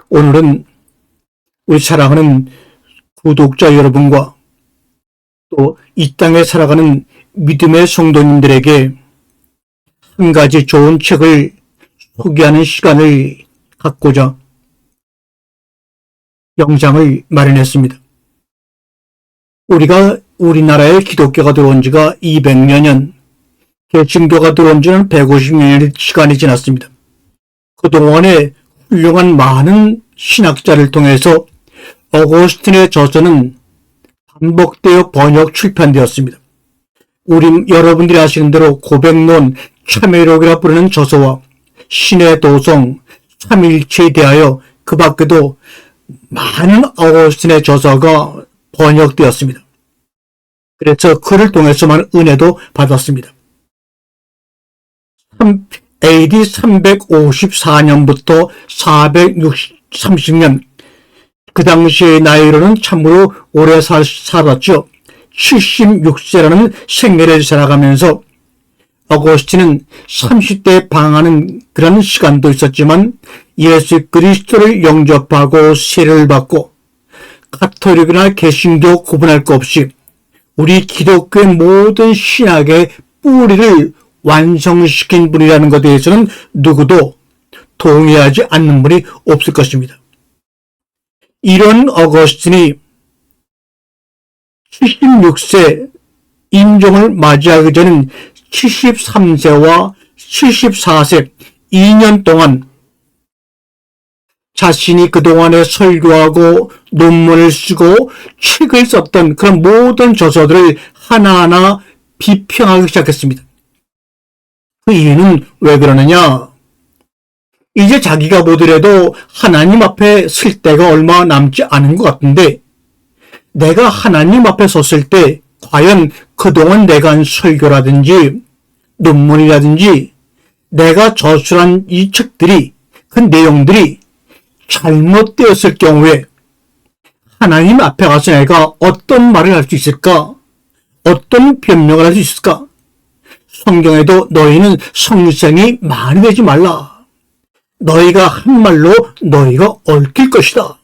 오늘은 우리 사랑하는 구독자 여러분과 또 이 땅에 살아가는 믿음의 성도님들에게 한 가지 좋은 책을 소개하는 시간을 갖고자 영상을 마련했습니다. 우리가 우리나라에 기독교가 들어온 지가 200여년, 개신교가 들어온 지는 150년의 시간이 지났습니다. 그동안에 훌륭한 많은 신학자를 통해서 어거스틴의 저서는 반복되어 번역 출판되었습니다. 여러분들이 아시는 대로 고백론, 참회록이라 부르는 저서와 신의 도성, 삼일체에 대하여 그 밖에도 많은 어거스틴의 저서가 번역되었습니다. 그래서 그를 통해서만 은혜도 받았습니다. AD 354년부터 430년, 그 당시의 나이로는 참으로 오래 살았죠. 76세라는 생애를 살아가면서 어거스틴은 30대에 방황하는 그런 시간도 있었지만 예수 그리스도를 영접하고 세례를 받고 가톨릭이나 개신교 구분할 것 없이 우리 기독교의 모든 신학의 뿌리를 완성시킨 분이라는 것에 대해서는 누구도 동의하지 않는 분이 없을 것입니다. 이런 어거스틴이 76세 임종을 맞이하기 전인 73세와 74세 2년 동안 자신이 그동안에 설교하고 논문을 쓰고 책을 썼던 그런 모든 저서들을 하나하나 비평하기 시작했습니다. 그 이유는 왜 그러느냐? 이제 자기가 보더라도 하나님 앞에 설 때가 얼마 남지 않은 것 같은데 내가 하나님 앞에 섰을 때 과연 그동안 내가 한 설교라든지 논문이라든지 내가 저술한 이 책들이 그 내용들이 잘못되었을 경우에 하나님 앞에 가서 내가 어떤 말을 할 수 있을까? 어떤 변명을 할 수 있을까? 성경에도 너희는 성생이 많이 되지 말라. 너희가 한 말로 너희가 얽힐 것이다.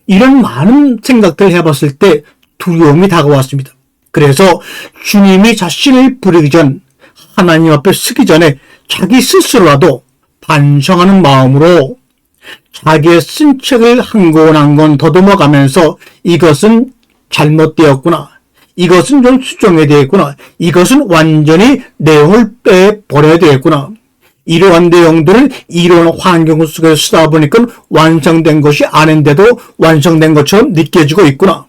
이런 많은 생각들을 해봤을 때 두려움이 다가왔습니다. 그래서 주님이 자신을 부르기 전, 하나님 앞에 서기 전에 자기 스스로라도 반성하는 마음으로 자기의 쓴 책을 한 권 한 권 더듬어가면서 이것은 잘못되었구나. 이것은 좀 수정해야 되겠구나. 이것은 완전히 내용을 빼버려야 되겠구나. 이러한 내용들을 이런 환경 속에서 쓰다 보니까 완성된 것이 아닌데도 완성된 것처럼 느껴지고 있구나.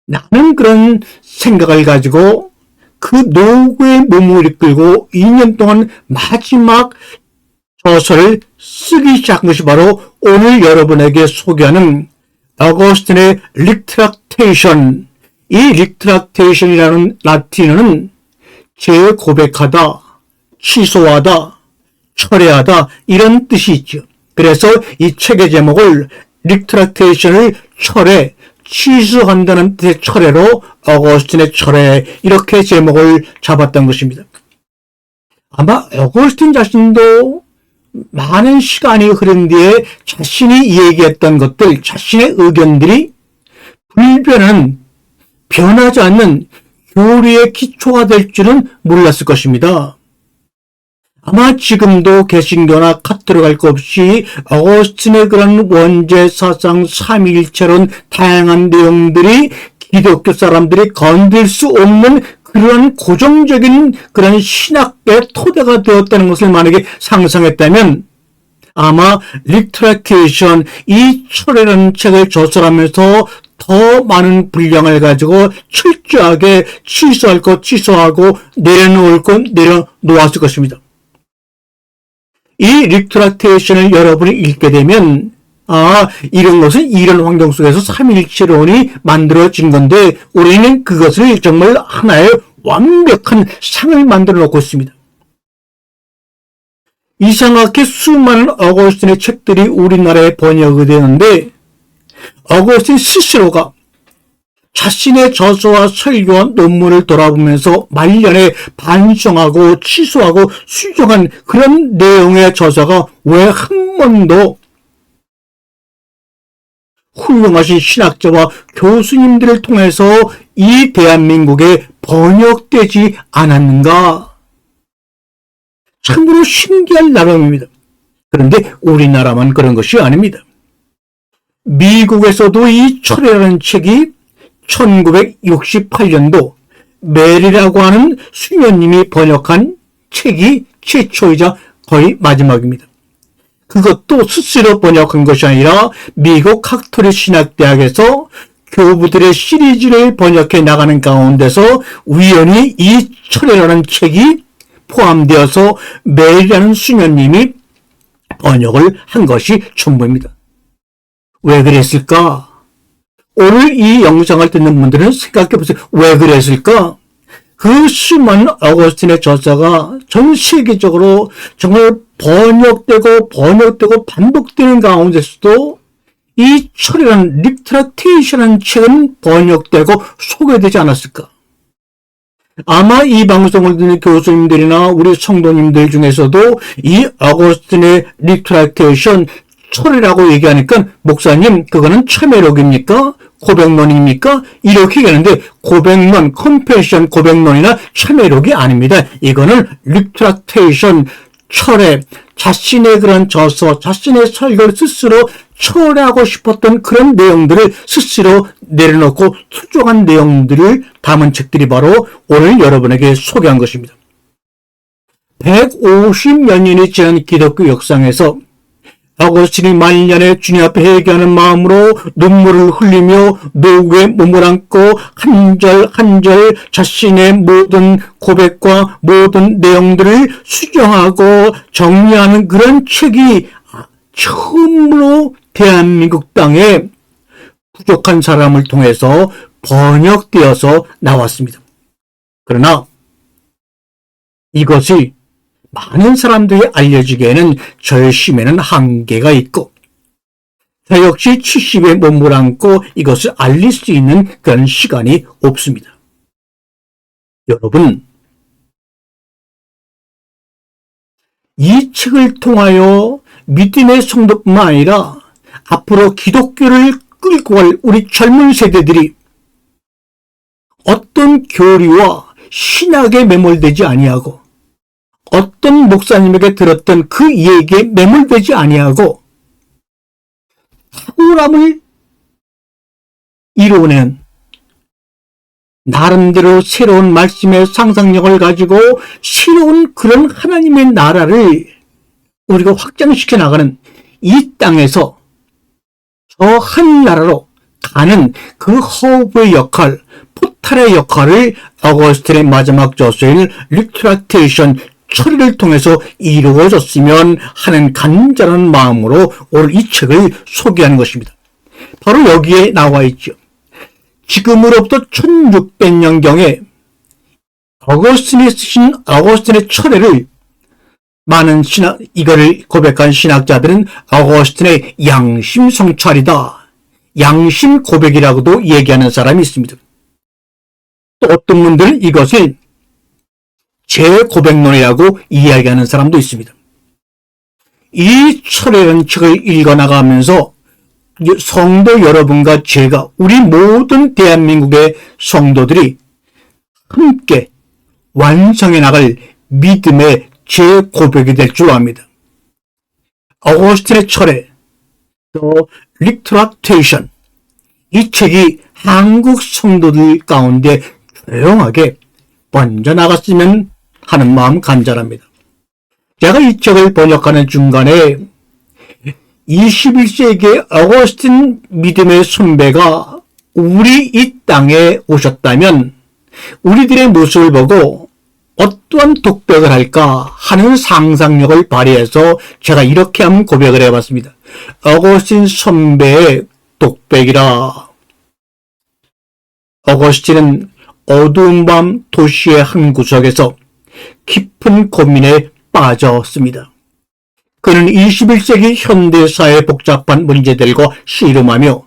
나는 그런 생각을 가지고 그 노고의 몸을 이끌고 2년 동안 마지막 저서를 쓰기 시작한 것이 바로 오늘 여러분에게 소개하는 어거스틴의 리트락테이션. 이 리트락테이션이라는 라틴어는 재고백하다, 취소하다, 철회하다 이런 뜻이 있죠. 그래서 이 책의 제목을 리트락테이션을 철회, 취소한다는 뜻의 철회로 어거스틴의 철회 이렇게 제목을 잡았던 것입니다. 아마 어거스틴 자신도 많은 시간이 흐른 뒤에 자신이 얘기했던 것들, 자신의 의견들이 불변하는, 변하지 않는 교리의 기초가 될 줄은 몰랐을 것입니다. 아마 지금도 개신교나 카톨릭 할 것 없이 어거스틴의 그런 원죄 사상, 삼위일체론 다양한 내용들이 기독교 사람들이 건들 수 없는 그런 고정적인 그런 신학의 토대가 되었다는 것을 만약에 상상했다면 아마 리트락테이션, 이 철회라는 책을 저술하면서 더 많은 분량을 가지고 철저하게 취소할 것 취소하고 내려놓을 것 내려놓았을 것입니다. 이 리트락테이션을 여러분이 읽게 되면 이런 것은 이런 환경 속에서 삼일체론이 만들어진 건데 우리는 그것을 정말 하나의 완벽한 상을 만들어 놓고 있습니다. 이상하게 수많은 어거스틴의 책들이 우리나라에 번역이 되는데 어거스틴 스스로가 자신의 저서와 설교와 논문을 돌아보면서 말년에 반성하고 취소하고 수정한 그런 내용의 저서가 왜 한 번도 훌륭하신 신학자와 교수님들을 통해서 이 대한민국에 번역되지 않았는가? 참으로 신기한 나라입니다. 그런데 우리나라만 그런 것이 아닙니다. 미국에서도 이 철회라는 책이 1968년도 메리라고 하는 수녀님이 번역한 책이 최초이자 거의 마지막입니다. 그것도 스스로 번역한 것이 아니라 미국 카톨릭 신학대학에서 교부들의 시리즈를 번역해 나가는 가운데서 우연히 이 철회라는 책이 포함되어서 메리라는 수녀님이 번역을 한 것이 전부입니다. 왜 그랬을까? 오늘 이 영상을 듣는 분들은 생각해 보세요. 왜 그랬을까? 그 수많은 어거스틴의 저자가 전 세계적으로 정말 번역되고 반복되는 가운데서도 이 철이라는 리트라테이션이라는 책은 번역되고 소개되지 않았을까? 아마 이 방송을 듣는 교수님들이나 우리 성도님들 중에서도 이 어거스틴의 리트라테이션 철이라고 얘기하니까 목사님 그거는 참회록입니까? 고백론입니까? 이렇게 얘기하는데 고백론, 컨페션 고백론이나 참회록이 아닙니다. 이거는 리트라테이션, 철회, 자신의 그런 저서, 자신의 설교를 스스로 철회하고 싶었던 그런 내용들을 스스로 내려놓고 수정한 내용들을 담은 책들이 바로 오늘 여러분에게 소개한 것입니다. 150여 년이 지난 기독교 역사에서 어거스틴이 말년에 주님 앞에 회개하는 마음으로 눈물을 흘리며 노구에 몸을 안고 한 절 한 절 자신의 모든 고백과 모든 내용들을 수정하고 정리하는 그런 책이 처음으로 대한민국 땅에 부족한 사람을 통해서 번역되어서 나왔습니다. 그러나 이것이 많은 사람들이 알려지기에는 절심에는 한계가 있고 저 역시 70에 몸을 안고 이것을 알릴 수 있는 그런 시간이 없습니다. 여러분, 이 책을 통하여 믿음의 성도뿐만 아니라 앞으로 기독교를 끌고 갈 우리 젊은 세대들이 어떤 교리와 신학에 매몰되지 아니하고 어떤 목사님에게 들었던 그 얘기에 매몰되지 아니하고 탁월함을 이루어낸 나름대로 새로운 말씀의 상상력을 가지고 새로운 그런 하나님의 나라를 우리가 확장시켜 나가는 이 땅에서 저 한 나라로 가는 그 허브의 역할, 포탈의 역할을 어거스틴의 마지막 저서인 리트라테이션 처리를 통해서 이루어졌으면 하는 간절한 마음으로 오늘 이 책을 소개하는 것입니다. 바로 여기에 나와 있죠. 지금으로부터 1600년경에 어거스틴이 쓰신 어거스틴의 철회를 많은 이거를 고백한 신학자들은 어거스틴의 양심 성찰이다, 양심 고백이라고도 얘기하는 사람이 있습니다. 또 어떤 분들은 이것을 제고백론이라고 이야기하는 사람도 있습니다. 이 철회라는 책을 읽어나가면서 성도 여러분과 제가 우리 모든 대한민국의 성도들이 함께 완성해 나갈 믿음의 제고백이 될 줄 압니다. 어거스틴의 철회, 또 리트라테이션, 이 책이 한국 성도들 가운데 조용하게 번져나갔으면 하는 마음 간절합니다. 제가 이 책을 번역하는 중간에 21세기의 어거스틴 믿음의 선배가 우리 이 땅에 오셨다면 우리들의 모습을 보고 어떠한 독백을 할까 하는 상상력을 발휘해서 제가 이렇게 한번 고백을 해봤습니다. 어거스틴 선배의 독백이라. 어거스틴은 어두운 밤 도시의 한 구석에서 깊은 고민에 빠졌습니다. 그는 21세기 현대사의 복잡한 문제들과 씨름하며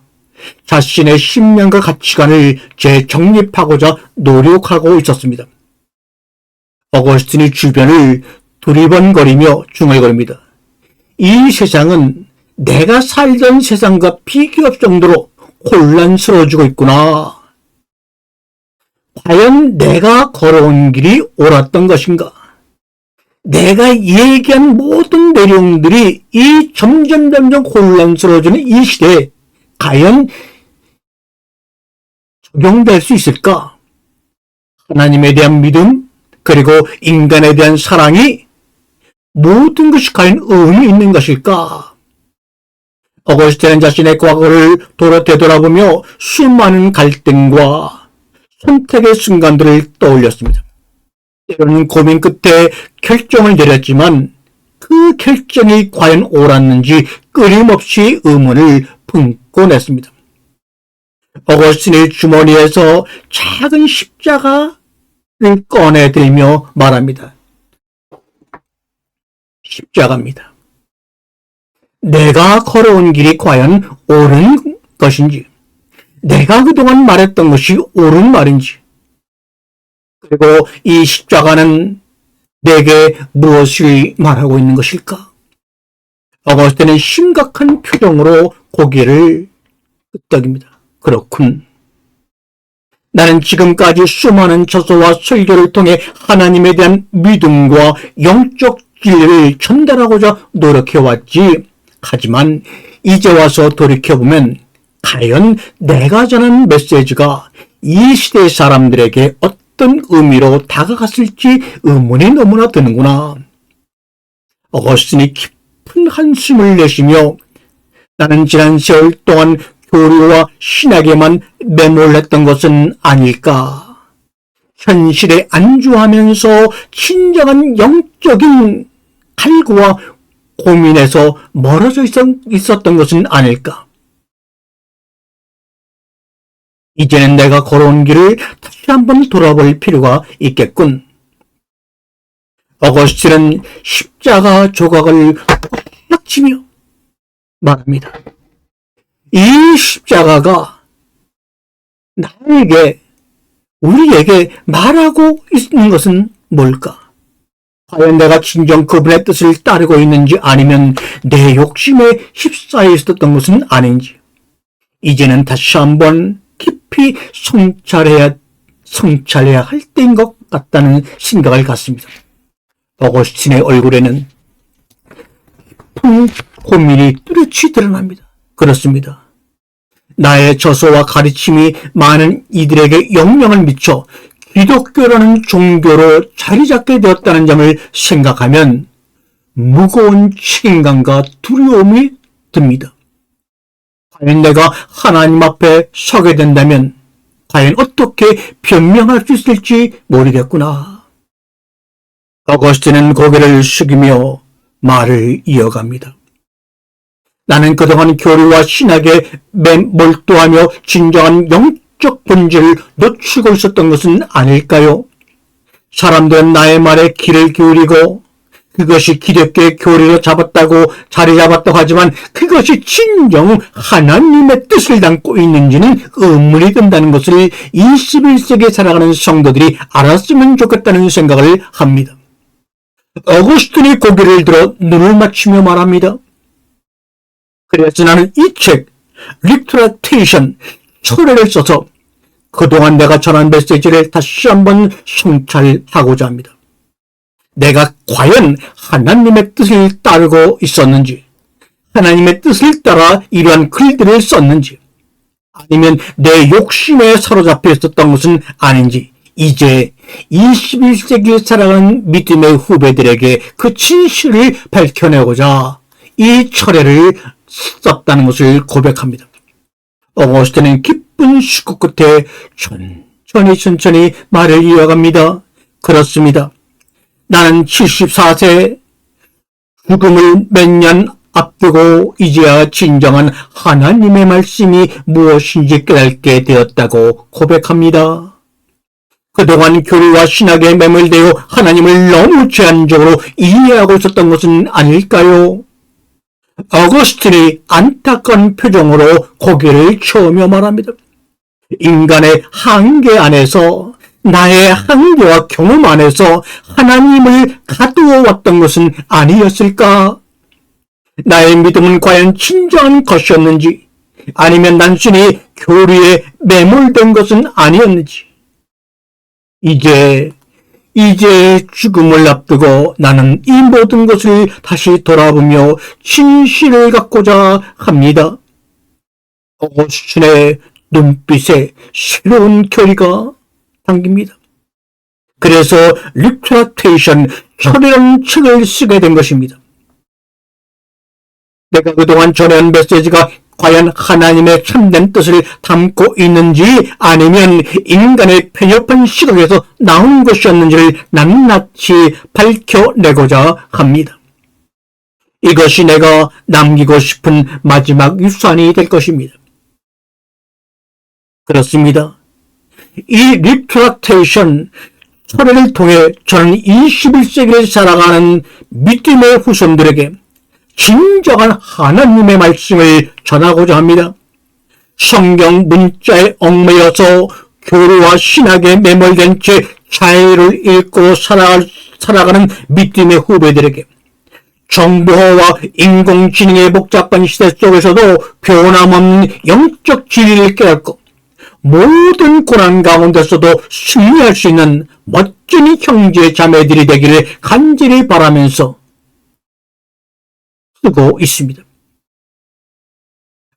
자신의 신념과 가치관을 재정립하고자 노력하고 있었습니다. 어거스틴이 주변을 두리번거리며 중얼거립니다. 이 세상은 내가 살던 세상과 비교할 정도로 혼란스러워지고 있구나. 과연 내가 걸어온 길이 옳았던 것인가? 내가 얘기한 모든 내용들이 이 점점 혼란스러워지는 이 시대에 과연 적용될 수 있을까? 하나님에 대한 믿음, 그리고 인간에 대한 사랑이 모든 것이 과연 의미 있는 것일까? 어거스틴은 자신의 과거를 되돌아보며 수많은 갈등과 선택의 순간들을 떠올렸습니다. 때로는 고민 끝에 결정을 내렸지만 그 결정이 과연 옳았는지 끊임없이 의문을 품곤 했습니다. 어거스틴의 주머니에서 작은 십자가를 꺼내들며 말합니다. 십자가입니다. 내가 걸어온 길이 과연 옳은 것인지, 내가 그동안 말했던 것이 옳은 말인지, 그리고 이 십자가는 내게 무엇을 말하고 있는 것일까? 어거스틴은 심각한 표정으로 고개를 끄덕입니다. 그렇군. 나는 지금까지 수많은 저서와 설교를 통해 하나님에 대한 믿음과 영적 진리를 전달하고자 노력해왔지. 하지만 이제 와서 돌이켜보면 과연 내가 전한 메시지가 이 시대의 사람들에게 어떤 의미로 다가갔을지 의문이 너무나 드는구나. 어거스틴이 깊은 한숨을 내쉬며 나는 지난 세월 동안 교류와 신학에만 매몰했던 것은 아닐까. 현실에 안주하면서 진정한 영적인 갈구와 고민에서 멀어져 있었던 것은 아닐까. 이제는 내가 걸어온 길을 다시 한번 돌아볼 필요가 있겠군. 어거스틴은 십자가 조각을 꽉 치며 말합니다. 이 십자가가 나에게, 우리에게 말하고 있는 것은 뭘까? 과연 내가 진정 그분의 뜻을 따르고 있는지, 아니면 내 욕심에 휩싸여 있었던 것은 아닌지, 이제는 다시 한번 깊이 성찰해야 할 때인 것 같다는 생각을 갖습니다. 어거스틴의 얼굴에는 깊은 고민이 뚜렷이 드러납니다. 그렇습니다. 나의 저서와 가르침이 많은 이들에게 영향을 미쳐 기독교라는 종교로 자리 잡게 되었다는 점을 생각하면 무거운 책임감과 두려움이 듭니다. 과연 내가 하나님 앞에 서게 된다면 과연 어떻게 변명할 수 있을지 모르겠구나. 어거스틴은 고개를 숙이며 말을 이어갑니다. 나는 그동안 교류와 신학에 몰두하며 진정한 영적 본질을 놓치고 있었던 것은 아닐까요? 사람들은 나의 말에 귀를 기울이고 그것이 기독교의 교리로 자리 잡았다고 하지만 그것이 진정 하나님의 뜻을 담고 있는지는 의문이 든다는 것을 21세기에 살아가는 성도들이 알았으면 좋겠다는 생각을 합니다. 어거스틴이 고개를 들어 눈을 맞추며 말합니다. 그래서 나는 이 책, 리트라테이션, 철회를 써서 그동안 내가 전한 메시지를 다시 한번 성찰하고자 합니다. 내가 과연 하나님의 뜻을 따르고 있었는지, 하나님의 뜻을 따라 이러한 글들을 썼는지, 아니면 내 욕심에 사로잡혀 있었던 것은 아닌지, 이제 21세기에 살아가는 믿음의 후배들에게 그 진실을 밝혀내고자 이 철회를 썼다는 것을 고백합니다. 어거스틴은 깊은 숙고 끝에 천천히 말을 이어갑니다. 그렇습니다. 나는 74세, 죽음을 몇 년 앞두고 이제야 진정한 하나님의 말씀이 무엇인지 깨닫게 되었다고 고백합니다. 그동안 교리와 신학에 매몰되어 하나님을 너무 제한적으로 이해하고 있었던 것은 아닐까요? 어거스틴이 안타까운 표정으로 고개를 쳐오며 말합니다. 인간의 한계 안에서, 나의 한계와 경험 안에서 하나님을 가두어 왔던 것은 아니었을까? 나의 믿음은 과연 진정한 것이었는지, 아니면 단순히 교리에 매몰된 것은 아니었는지. 이제 죽음을 앞두고 나는 이 모든 것을 다시 돌아보며 진실을 갖고자 합니다. 어거스틴의 눈빛에 새로운 결의가 담깁니다. 그래서 리트라테이션, 철이라는 책을 쓰게 된 것입니다. 내가 그동안 전해온 메시지가 과연 하나님의 참된 뜻을 담고 있는지, 아니면 인간의 편협한 시각에서 나온 것이었는지를 낱낱이 밝혀내고자 합니다. 이것이 내가 남기고 싶은 마지막 유산이 될 것입니다. 그렇습니다. 이 리트라테이션, 철회를 통해 저는 21세기를 살아가는 믿음의 후손들에게 진정한 하나님의 말씀을 전하고자 합니다. 성경 문자에 얽매여서 교리와 신학에 매몰된 채 자유를 잃고 살아가는 믿음의 후배들에게, 정보화와 인공지능의 복잡한 시대 속에서도 변함없는 영적 진리를 깨닫고 모든 고난 가운데서도 승리할 수 있는 멋진 형제 자매들이 되기를 간절히 바라면서 쓰고 있습니다.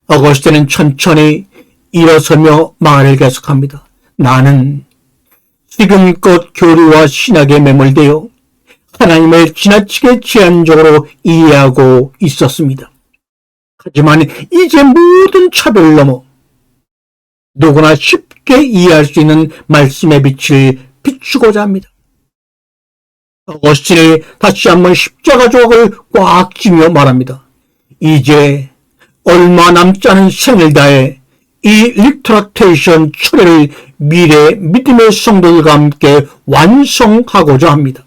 어거스틴은 천천히 일어서며 말을 계속합니다. 나는 지금껏 교리와 신학에 매몰되어 하나님을 지나치게 제한적으로 이해하고 있었습니다. 하지만 이제 모든 차별을 넘어 누구나 쉽게 이해할 수 있는 말씀의 빛을 비추고자 합니다. 어거스틴이 다시 한번 십자가 조각을 꽉 쥐며 말합니다. 이제 얼마 남지 않은 생을 다해 이 리트라테이션 철회를 미래 믿음의 성도들과 함께 완성하고자 합니다.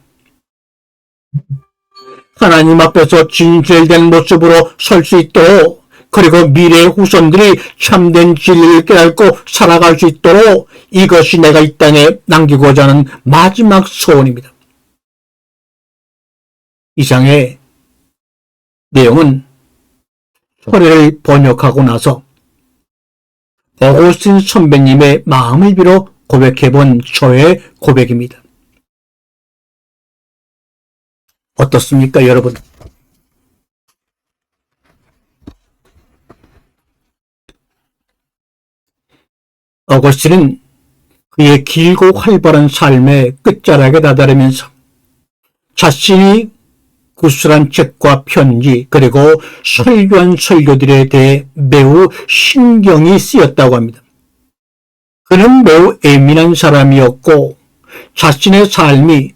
하나님 앞에서 진실된 모습으로 설 수 있도록, 그리고 미래의 후손들이 참된 진리를 깨닫고 살아갈 수 있도록, 이것이 내가 이 땅에 남기고자 하는 마지막 소원입니다. 이상의 내용은 철회를 번역하고 나서 어거스틴 선배님의 마음을 빌어 고백해본 저의 고백입니다. 어떻습니까, 여러분? 어거스틴은 그의 길고 활발한 삶의 끝자락에 다다르면서 자신이 구술한 책과 편지, 그리고 설교한 설교들에 대해 매우 신경이 쓰였다고 합니다. 그는 매우 예민한 사람이었고 자신의 삶이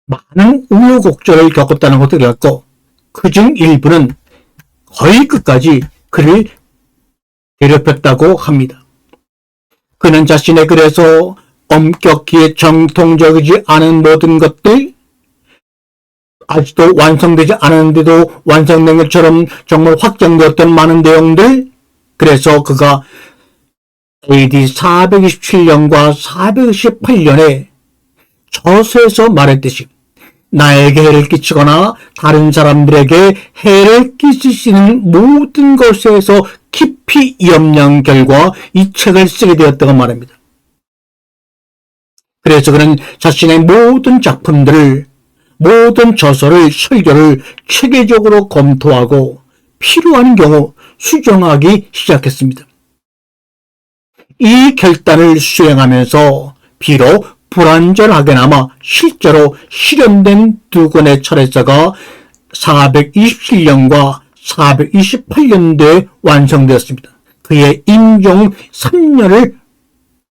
많은 우여곡절을 겪었다는 것을 알았고, 그중 일부는 거의 끝까지 그를 괴롭혔다고 합니다. 그는 자신의 글에서 엄격히 정통적이지 않은 모든 것들, 아직도 완성되지 않았는데도 완성된 것처럼 정말 확정되었던 많은 내용들, 그래서 그가 AD 427년과 428년에 저서에서 말했듯이 나에게 해를 끼치거나 다른 사람들에게 해를 끼칠 수 있는 모든 것에서 깊이 염려한 결과 이 책을 쓰게 되었다고 말합니다. 그래서 그는 자신의 모든 작품들을, 모든 저서를, 설교를 체계적으로 검토하고 필요한 경우 수정하기 시작했습니다. 이 결단을 수행하면서 비록 불완전하게나마 실제로 실현된 두 권의 철회서가 427년과 428년도에 완성되었습니다. 그의 임종 3년을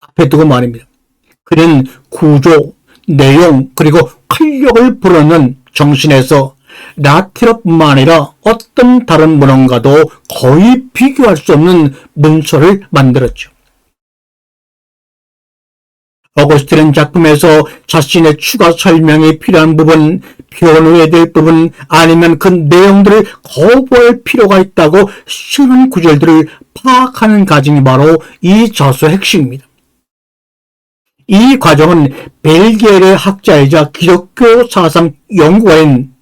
앞에 두고 말입니다. 그는 구조, 내용, 그리고 활력을 불어넣는 정신에서 라틴어뿐만 아니라 어떤 다른 문헌과도 거의 비교할 수 없는 문서를 만들었죠. 어거스틴은 작품에서 자신의 추가 설명이 필요한 부분, 변호해야 될 부분, 아니면 그 내용들을 거부할 필요가 있다고 쉬운 구절들을 파악하는 과정이 바로 이 저서의 핵심입니다. 이 과정은 벨기에의 학자이자 기독교 사상 연구가인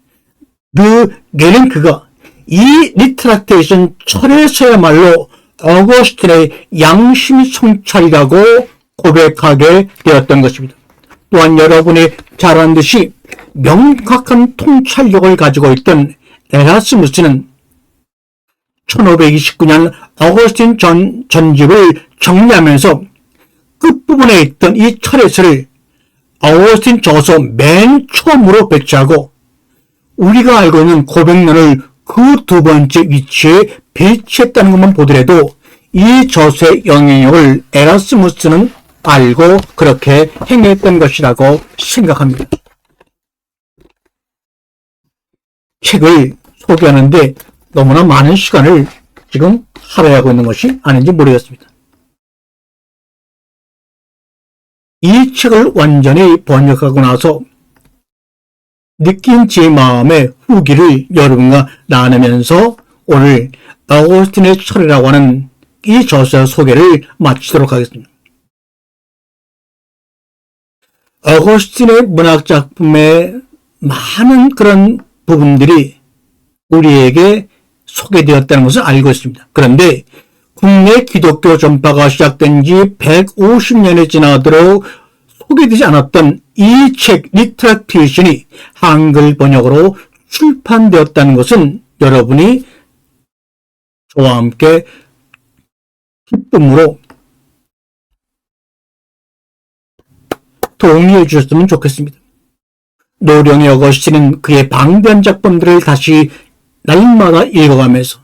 르 게랭크가 이 리트락테이션 철에서야말로 어거스틴의 양심 성찰이라고 고백하게 되었던 것입니다. 또한 여러분이 잘 아는 듯이 명확한 통찰력을 가지고 있던 에라스무스는 1529년 어거스틴 전집을 정리하면서 끝부분에 있던 이 철에서를 어거스틴 저서 맨 처음으로 배치하고 우리가 알고 있는 고백론을 그 두 번째 위치에 배치했다는 것만 보더라도 이 저서의 영향력을 에라스무스는 알고 그렇게 행했던 것이라고 생각합니다. 책을 소개하는데 너무나 많은 시간을 지금 할애하고 있는 것이 아닌지 모르겠습니다. 이 책을 완전히 번역하고 나서 느낀 제 마음의 후기를 여러분과 나누면서 오늘 어거스틴의 철이라고 하는 이 저서의 소개를 마치도록 하겠습니다. 어거스틴의 문학작품의 많은 그런 부분들이 우리에게 소개되었다는 것을 알고 있습니다. 그런데 국내 기독교 전파가 시작된 지 150년이 지나도록 소개되지 않았던 이 책 리트락테이션이 한글 번역으로 출판되었다는 것은 여러분이 저와 함께 기쁨으로 동의해 주셨으면 좋겠습니다. 노령의 어거스틴은 그의 방대한 작품들을 다시 날마다 읽어가면서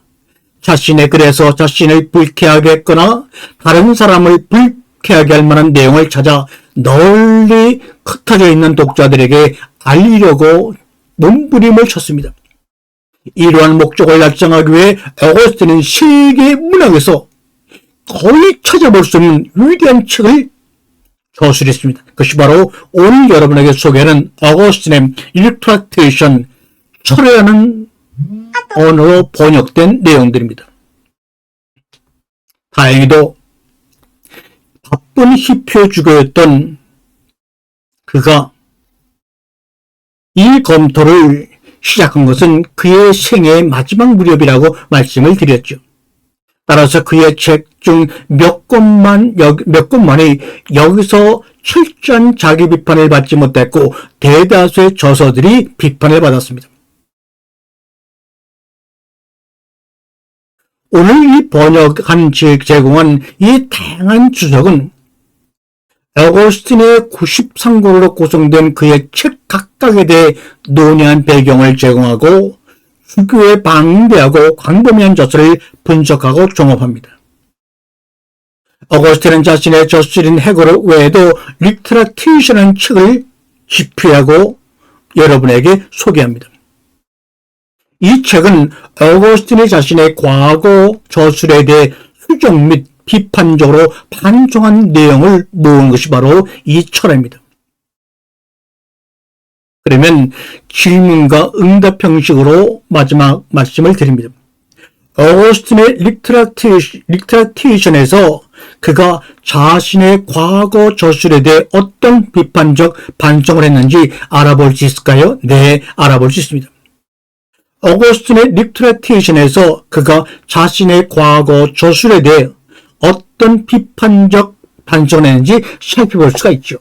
자신의 글에서 자신을 불쾌하게 했거나 다른 사람을 불쾌하게 할 만한 내용을 찾아 널리 흩어져 있는 독자들에게 알리려고 몸부림을 쳤습니다. 이러한 목적을 달성하기 위해 어거스틴은 세계 문학에서 거의 찾아볼 수 없는 위대한 책을 저술했습니다. 그것이 바로 오늘 여러분에게 소개하는 어거스틴의 리트락테이션, 철이라는 언어로 번역된 내용들입니다. 다행히도 바쁜 히피오 주교였던 그가 이 검토를 시작한 것은 그의 생애의 마지막 무렵이라고 말씀을 드렸죠. 따라서 그의 책 중 몇 권만이 여기서 철저한 자기 비판을 받지 못했고 대다수의 저서들이 비판을 받았습니다. 오늘 이 번역한 제공한 이 다양한 주석은 어거스틴의 93권으로 구성된 그의 책 각각에 대해 논의한 배경을 제공하고 주교의 방대하고 광범위한 저서를 분석하고 종합합니다. 어거스틴은 자신의 저술인 해고를 외에도 리트락테이션이라는 책을 집필하고 여러분에게 소개합니다. 이 책은 어거스틴이 자신의 과거 저술에 대해 수정 및 비판적으로 반성한 내용을 모은 것이 바로 이 철입니다. 그러면 질문과 응답 형식으로 마지막 말씀을 드립니다. 어거스틴의 리트락테이션에서 그가 자신의 과거 저술에 대해 어떤 비판적 반성을 했는지 알아볼 수 있을까요? 네, 알아볼 수 있습니다. 어거스틴의 리트락테이션에서 그가 자신의 과거 저술에 대해 어떤 비판적 반성을 했는지 살펴볼 수가 있죠.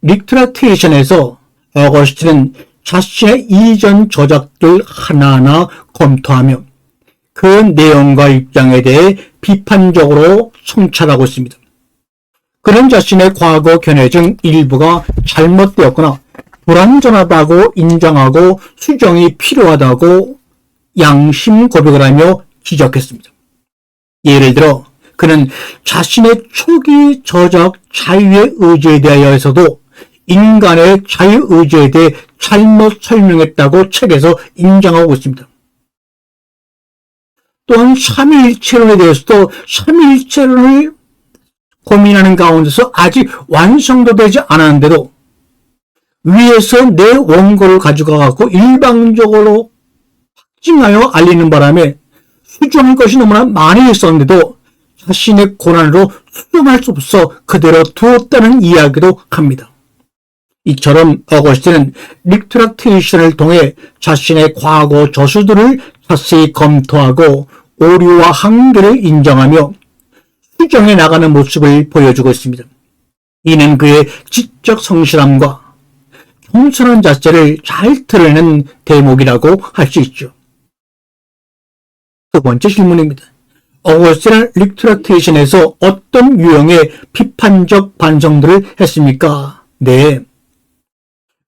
리트락테이션에서 어거스틴은 자신의 이전 저작들 하나하나 검토하며 그 내용과 입장에 대해 비판적으로 성찰하고 있습니다. 그는 자신의 과거 견해 중 일부가 잘못되었거나 불완전하다고 인정하고 수정이 필요하다고 양심 고백을 하며 지적했습니다. 예를 들어 그는 자신의 초기 저작 자유의 의지에 대하여서도 인간의 자유의지에 대해 잘못 설명했다고 책에서 인정하고 있습니다. 또한 삼위일체론에 대해서도 삼위일체론을 고민하는 가운데서 아직 완성도 되지 않았는데도 위에서 내 원고를 가져가고 일방적으로 확증하여 알리는 바람에 수정할 것이 너무나 많이 있었는데도 자신의 고난으로 수정할 수 없어 그대로 두었다는 이야기도 합니다. 이처럼 어거스틴은 리트락테이션을 통해 자신의 과거 저수들을 자세히 검토하고 오류와 한계를 인정하며 수정해 나가는 모습을 보여주고 있습니다. 이는 그의 지적 성실함과 겸손한 자세를 잘 드러내는 대목이라고 할 수 있죠. 두 번째 질문입니다. 어거스틴은 리트락테이션에서 어떤 유형의 비판적 반성들을 했습니까? 네.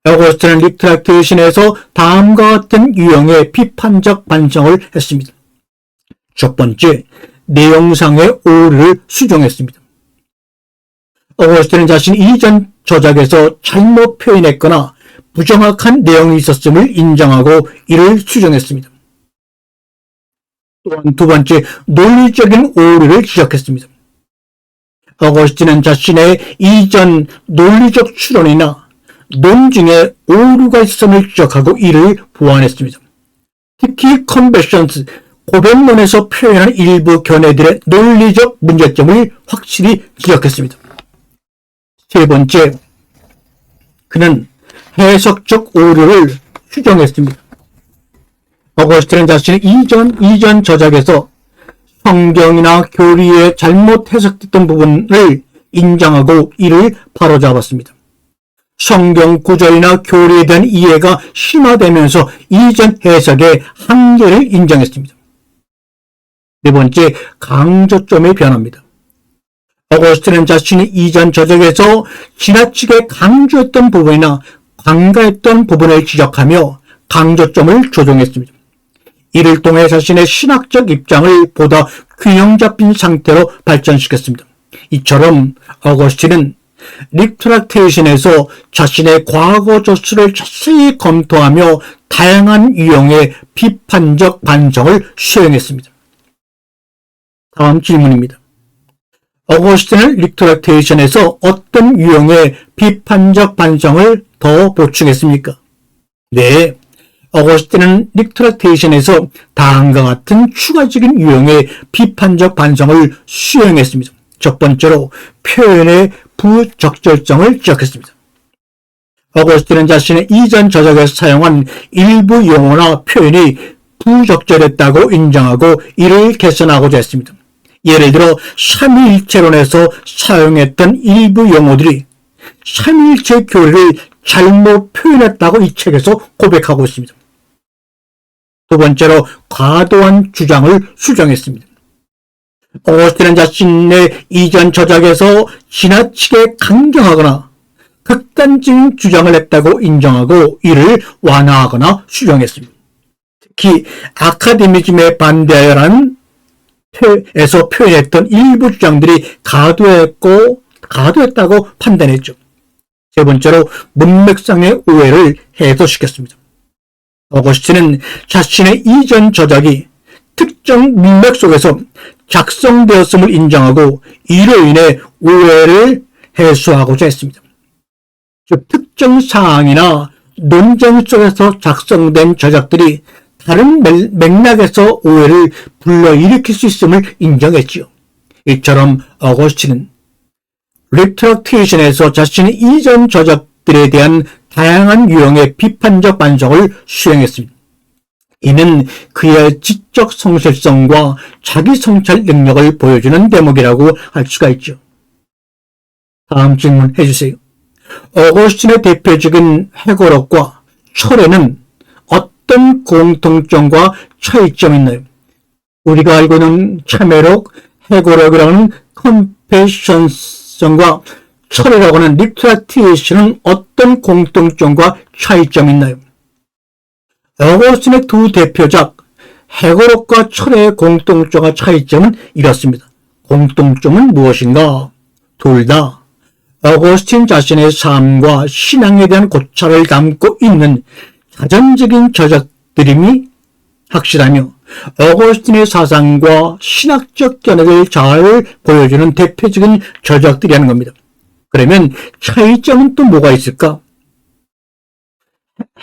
어거스틴은 리트락테이션에서 다음과 같은 유형의 비판적 반성을 했습니다. 첫 번째, 내용상의 오류를 수정했습니다. 어거스틴은 자신 이전 저작에서 잘못 표현했거나 부정확한 내용이 있었음을 인정하고 이를 수정했습니다. 또한 두 번째, 논리적인 오류를 지적했습니다. 어거스틴은 자신의 이전 논리적 추론이나 논증에 오류가 있음을 지적하고 이를 보완했습니다. 특히 컨베션스, 고백론에서 표현한 일부 견해들의 논리적 문제점을 확실히 지적했습니다. 세 번째, 그는 해석적 오류를 수정했습니다. 어거스틴은 자신의 이전 저작에서 성경이나 교리에 잘못 해석됐던 부분을 인정하고 이를 바로잡았습니다. 성경 구절이나 교리에 대한 이해가 심화되면서 이전 해석의 한계를 인정했습니다. 네 번째, 강조점의 변화입니다. 어거스틴은 자신이 이전 저작에서 지나치게 강조했던 부분이나 관가했던 부분을 지적하며 강조점을 조정했습니다. 이를 통해 자신의 신학적 입장을 보다 균형 잡힌 상태로 발전시켰습니다. 이처럼 어거스틴은 리트락테이션에서 자신의 과거 저수를 자세히 검토하며 다양한 유형의 비판적 반성을 수행했습니다. 다음 질문입니다. 어거스틴은 리트락테이션에서 어떤 유형의 비판적 반성을 더 보충했습니까? 네, 어거스틴은 리트락테이션에서 다음과 같은 추가적인 유형의 비판적 반성을 수행했습니다. 첫 번째로 표현의 부적절성을 지적했습니다. 어거스틴은 자신의 이전 저작에서 사용한 일부 용어나 표현이 부적절했다고 인정하고 이를 개선하고자 했습니다. 예를 들어 삼위일체론에서 사용했던 일부 용어들이 삼위일체 교리를 잘못 표현했다고 이 책에서 고백하고 있습니다. 두 번째로 과도한 주장을 수정했습니다. 어거스틴은 자신의 이전 저작에서 지나치게 강경하거나 극단적인 주장을 했다고 인정하고 이를 완화하거나 수정했습니다. 특히 아카데미즘에 반대하여라는 에서 표현했던 일부 주장들이 과도했다고 판단했죠. 세 번째로 문맥상의 오해를 해소시켰습니다. 어거스틴은 자신의 이전 저작이 특정 문맥 속에서 작성되었음을 인정하고 이로 인해 오해를 해소하고자 했습니다. 즉 특정 사항이나 논쟁 속에서 작성된 저작들이 다른 맥락에서 오해를 불러일으킬 수 있음을 인정했지요. 이처럼 어거스틴은 리트락테이션에서 자신의 이전 저작들에 대한 다양한 유형의 비판적 반성을 수행했습니다. 이는 그의 지적 성실성과 자기 성찰 능력을 보여주는 대목이라고 할 수가 있죠. 다음 질문 해주세요. 어거스틴의 대표적인 회고록과 철회는 어떤 공통점과 차이점이 있나요? 우리가 알고 있는 참회록, 회고록이라는 컨페션성과 철회라고 하는 리트락테이션은 어떤 공통점과 차이점이 있나요? 어거스틴의 두 대표작 회고록과 철회의 공통점과 차이점은 이렇습니다. 공통점은 무엇인가? 둘 다 어거스틴 자신의 삶과 신앙에 대한 고찰을 담고 있는 자전적인 저작들임이 확실하며 어거스틴의 사상과 신학적 견해를 잘 보여주는 대표적인 저작들이라는 겁니다. 그러면 차이점은 또 뭐가 있을까?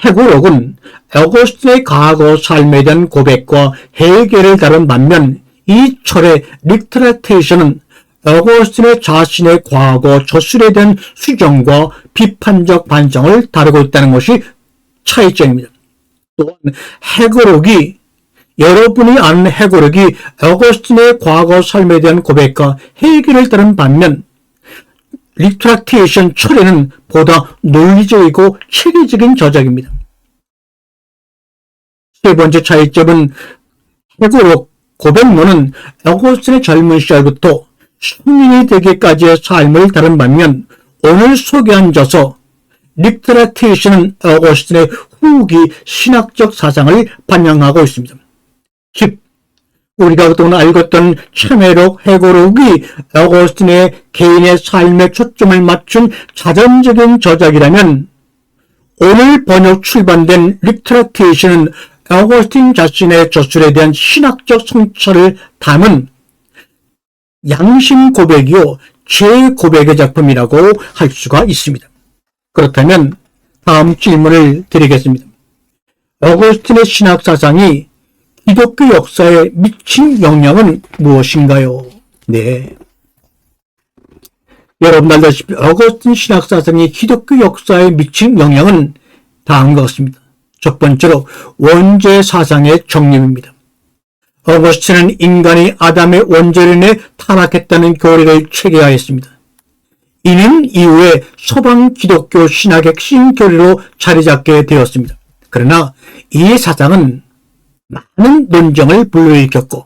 회고록은 어거스틴의 과거 삶에 대한 고백과 해결을 다룬 반면 이 철의 리트락테이션은 어거스틴의 자신의 과거 저술에 대한 수정과 비판적 반성을 다루고 있다는 것이 차이점입니다. 또한 해고록이, 여러분이 아는 해고록이 어거스틴의 과거 삶에 대한 고백과 회개를 따른 반면 리트랙테이션 철에는 보다 논리적이고 체계적인 저작입니다. 세 번째 차이점은 해고록 고백론은 어거스틴의 젊은 시절부터 성인이 되기까지의 삶을 다룬 반면 오늘 소개한 저서 리트랙테이션은 어거스틴의 후기 신학적 사상을 반영하고 있습니다. 즉, 우리가 그동안 알겠던 참회록, 해고록이 어거스틴의 개인의 삶에 초점을 맞춘 자전적인 저작이라면 오늘 번역 출판된 리트랙테이션은 어거스틴 자신의 저술에 대한 신학적 성찰을 담은 양심 고백이요 재고백의 작품이라고 할 수가 있습니다. 그렇다면 다음 질문을 드리겠습니다. 어거스틴의 신학 사상이 기독교 역사에 미친 영향은 무엇인가요? 네. 여러분 알다시피 어거스틴 신학 사상이 기독교 역사에 미친 영향은 다음과 같습니다. 첫 번째로 원죄 사상의 정립입니다. 어거스틴은 인간이 아담의 원죄로 인해 타락했다는 교리를 체계하였습니다. 이는 이후에 서방 기독교 신학의 핵심 교리로 자리잡게 되었습니다. 그러나 이 사상은 많은 논쟁을 불러일으켰고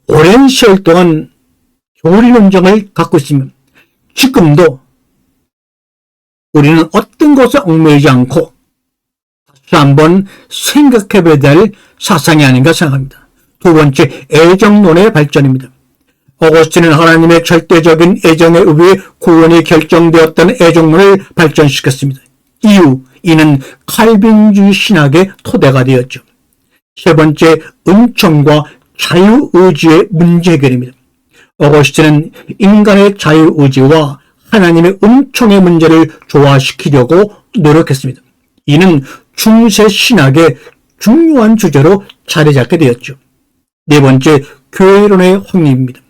오랜 시일 동안 교리 논쟁을 갖고 있으며 지금도 우리는 어떤 것에 얽매이지 않고 다시 한번 생각해봐야 될 사상이 아닌가 생각합니다. 두 번째, 애정론의 발전입니다. 어거스틴은 하나님의 절대적인 애정에 의해 구원이 결정되었다는 애정론을 발전시켰습니다. 이후 이는 칼빈주의 신학의 토대가 되었죠. 세 번째, 은총과 자유의지의 문제 해결입니다. 어거스틴은 인간의 자유의지와 하나님의 은총의 문제를 조화시키려고 노력했습니다. 이는 중세 신학의 중요한 주제로 자리 잡게 되었죠. 네 번째, 교회론의 확립입니다.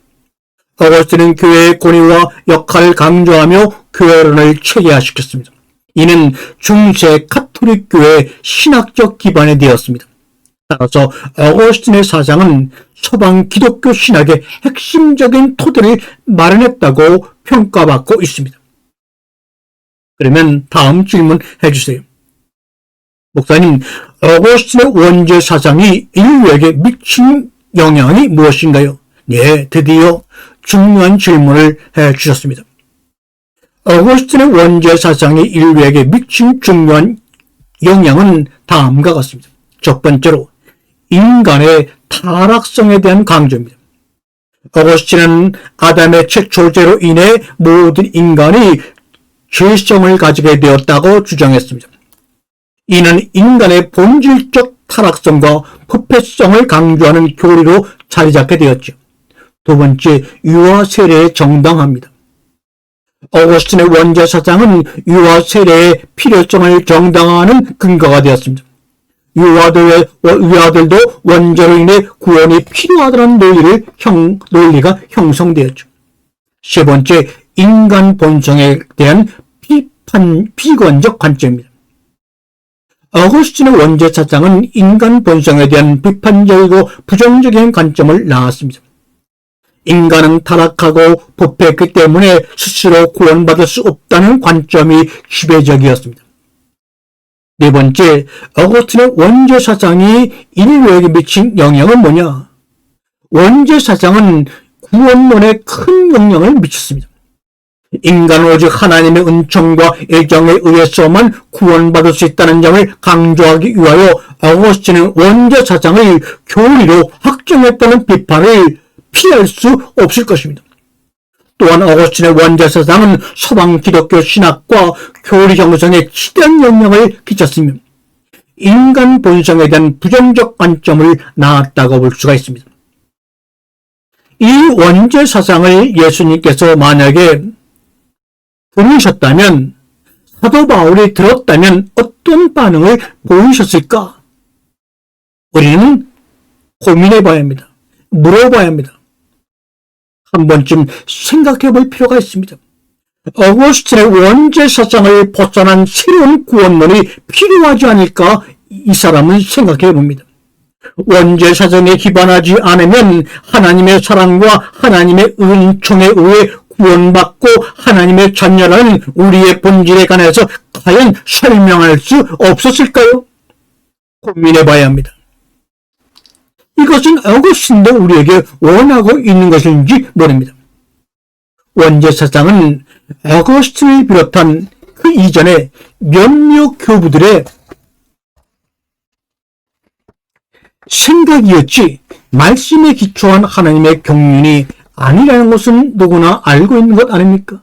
어거스틴은 교회의 권위와 역할을 강조하며 교회론을 체계화시켰습니다. 이는 중세 가톨릭 교회의 신학적 기반이 되었습니다. 따라서 어거스틴의 사상은 서방 기독교 신학의 핵심적인 토대를 마련했다고 평가받고 있습니다. 그러면 다음 질문 해주세요. 목사님, 어거스틴의 원죄 사상이 인류에게 미친 영향이 무엇인가요? 네, 드디어 중요한 질문을 해주셨습니다. 어거스틴의 원죄 사상이 인류에게 미친 중요한 영향은 다음과 같습니다. 첫 번째로 인간의 타락성에 대한 강조입니다. 어거스틴은 아담의 최초죄로 인해 모든 인간이 죄성을 가지게 되었다고 주장했습니다. 이는 인간의 본질적 타락성과 부패성을 강조하는 교리로 자리잡게 되었죠. 두 번째, 유아 세례의 정당화입니다. 어거스틴의 원죄 사상은 유아 세례의 필요성을 정당화하는 근거가 되었습니다. 유아들도 원죄로 인해 구원이 필요하다는 논리가 형성되었죠. 세 번째, 인간 본성에 대한 비관적 관점입니다. 어거스틴의 원죄 사상은 인간 본성에 대한 비판적이고 부정적인 관점을 나왔습니다. 인간은 타락하고 부패했기 때문에 스스로 구원받을 수 없다는 관점이 지배적이었습니다. 네 번째, 어거스틴의 원죄 사상이 인류에게 미친 영향은 뭐냐? 원죄 사상은 구원론에 큰 영향을 미쳤습니다. 인간은 오직 하나님의 은총과 애정에 의해서만 구원받을 수 있다는 점을 강조하기 위하여 어거스틴은 원죄 사상을 교리로 확정했다는 비판을 피할 수 없을 것입니다. 또한 어거스틴의 원죄 사상은 서방 기독교 신학과 교리 형성에 지대한 영향을 끼쳤으며 인간 본성에 대한 부정적 관점을 낳았다고 볼 수가 있습니다. 이 원죄 사상을 예수님께서 만약에 들으셨다면, 사도 바울이 들었다면 어떤 반응을 보이셨을까? 우리는 고민해 봐야 합니다. 물어봐야 합니다. 한 번쯤 생각해 볼 필요가 있습니다. 어거스틴의 원죄 사상을 벗어난 새로운 구원론이 필요하지 않을까 이 사람은 생각해 봅니다. 원죄 사상에 기반하지 않으면 하나님의 사랑과 하나님의 은총에 의해 구원받고 하나님의 자녀라는 우리의 본질에 관해서 과연 설명할 수 없었을까요? 고민해 봐야 합니다. 이것은 어거스틴도 우리에게 원하고 있는 것인지 모릅니다. 원죄 사상은 어거스틴을 비롯한 그 이전에 몇몇 교부들의 생각이었지 말씀에 기초한 하나님의 경륜이 아니라는 것은 누구나 알고 있는 것 아닙니까?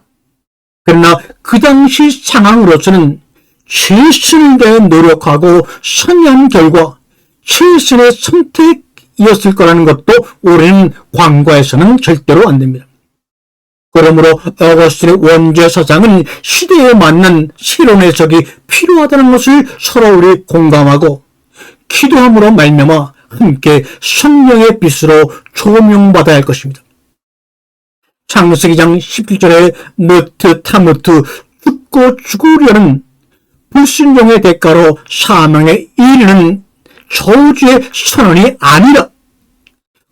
그러나 그 당시 상황으로서는 최선을 다해 노력하고 선한 결과 최선의 선택이었을 거라는 것도 우리는 관과해서는 절대로 안 됩니다. 그러므로 어거스틴의 원죄 사상은 시대에 맞는 새로운 해석이 필요하다는 것을 서로 우리 공감하고 기도함으로 말미암아 함께 성령의 빛으로 조명받아야 할 것입니다. 창세기 17절에 무트 타무트 죽고 죽으려는 불순종의 대가로 사망에 이르는 저주의 선언이 아니라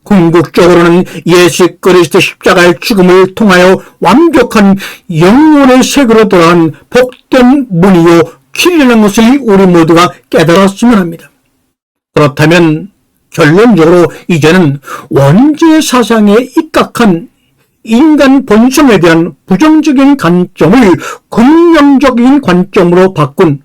궁극적으로는 예수 그리스도 십자가의 죽음을 통하여 완벽한 영혼의 색으로 돌아간 복된 문이요 길이라는 것을 우리 모두가 깨달았으면 합니다. 그렇다면 결론적으로 이제는 원죄 사상에 입각한 인간 본성에 대한 부정적인 관점을 긍정적인 관점으로 바꾼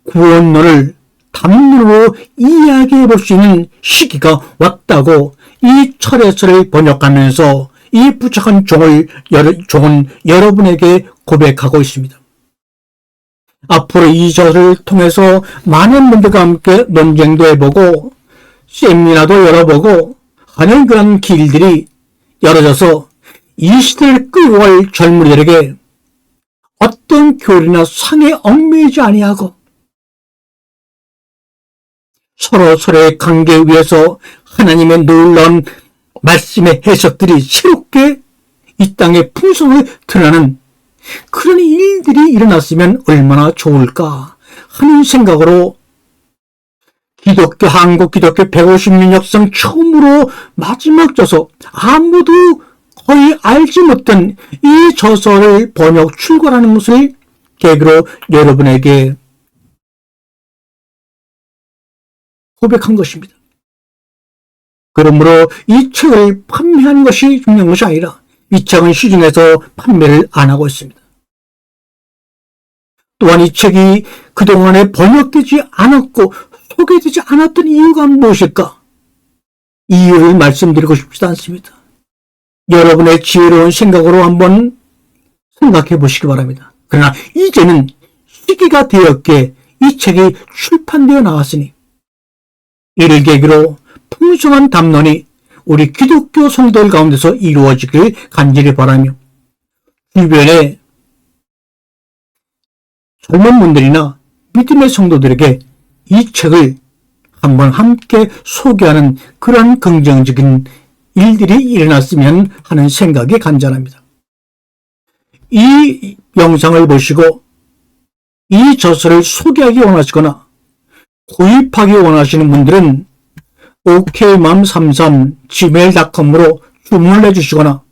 구원론을 담론으로 이야기해 볼 수 있는 시기가 왔다고 이 철회서를 번역하면서 이 부족한 종은 여러분에게 고백하고 있습니다. 앞으로 이 절을 통해서 많은 분들과 함께 논쟁도 해보고 세미나도 열어보고 하는 그런 길들이 열어져서 이 시대를 끌고 갈 젊은이들에게 어떤 교리나 상에 얽매이지 아니하고 서로의 관계 위에서 하나님의 놀라운 말씀의 해석들이 새롭게 이 땅의 풍성을 드러나는 그런 일들이 일어났으면 얼마나 좋을까 하는 생각으로 한국 기독교 150년 역사 처음으로 마지막 저서 아무도 거의 알지 못한 이 저서를 번역 출간하는 것을 계기로 여러분에게 고백한 것입니다. 그러므로 이 책을 판매한 것이 중요한 것이 아니라 이 책은 시중에서 판매를 안 하고 있습니다. 또한 이 책이 그동안에 번역되지 않았고 소개되지 않았던 이유가 무엇일까? 이유를 말씀드리고 싶지 않습니다. 여러분의 지혜로운 생각으로 한번 생각해 보시기 바랍니다. 그러나 이제는 시기가 되었기에 이 책이 출판되어 나왔으니 이를 계기로 풍성한 담론이 우리 기독교 성도들 가운데서 이루어지길 간절히 바라며 주변에 젊은 분들이나 믿음의 성도들에게 이 책을 한번 함께 소개하는 그런 긍정적인 일들이 일어났으면 하는 생각이 간절합니다. 이 영상을 보시고 이 저서를 소개하기 원하시거나 구입하기 원하시는 분들은 ok맘33gmail.com으로 주문을 해주시거나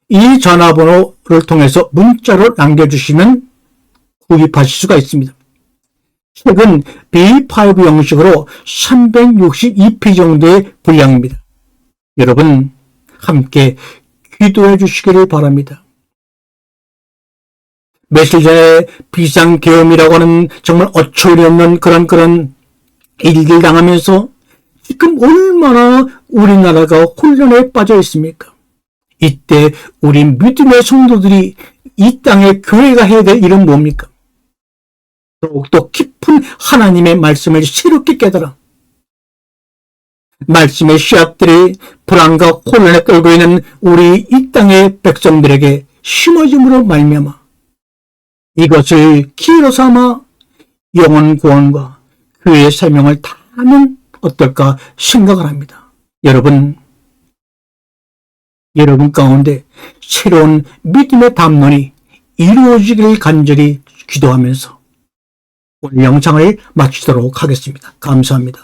이 전화번호를 통해서 문자로 남겨주시면 구입하실 수가 있습니다. 책은 B5 형식으로 362페이지 정도의 분량입니다. 여러분 함께 기도해 주시기를 바랍니다. 며칠 전에 비상계엄이라고 하는 정말 어처구니 없는 그런 일들 당하면서 지금 얼마나 우리나라가 혼란에 빠져 있습니까? 이때 우리 믿음의 성도들이 이 땅에 교회가 해야 될 일은 뭡니까? 더욱더 깊은 하나님의 말씀을 새롭게 깨달아 말씀의 씨앗들이 불안과 혼란에 끌고 있는 우리 이 땅의 백성들에게 심어짐으로 말미암아 이것을 기회로 삼아 영혼 구원과 교회의 사명을 다하면 어떨까 생각을 합니다. 여러분, 여러분 가운데 새로운 믿음의 담론이 이루어지기를 간절히 기도하면서 오늘 영상을 마치도록 하겠습니다. 감사합니다.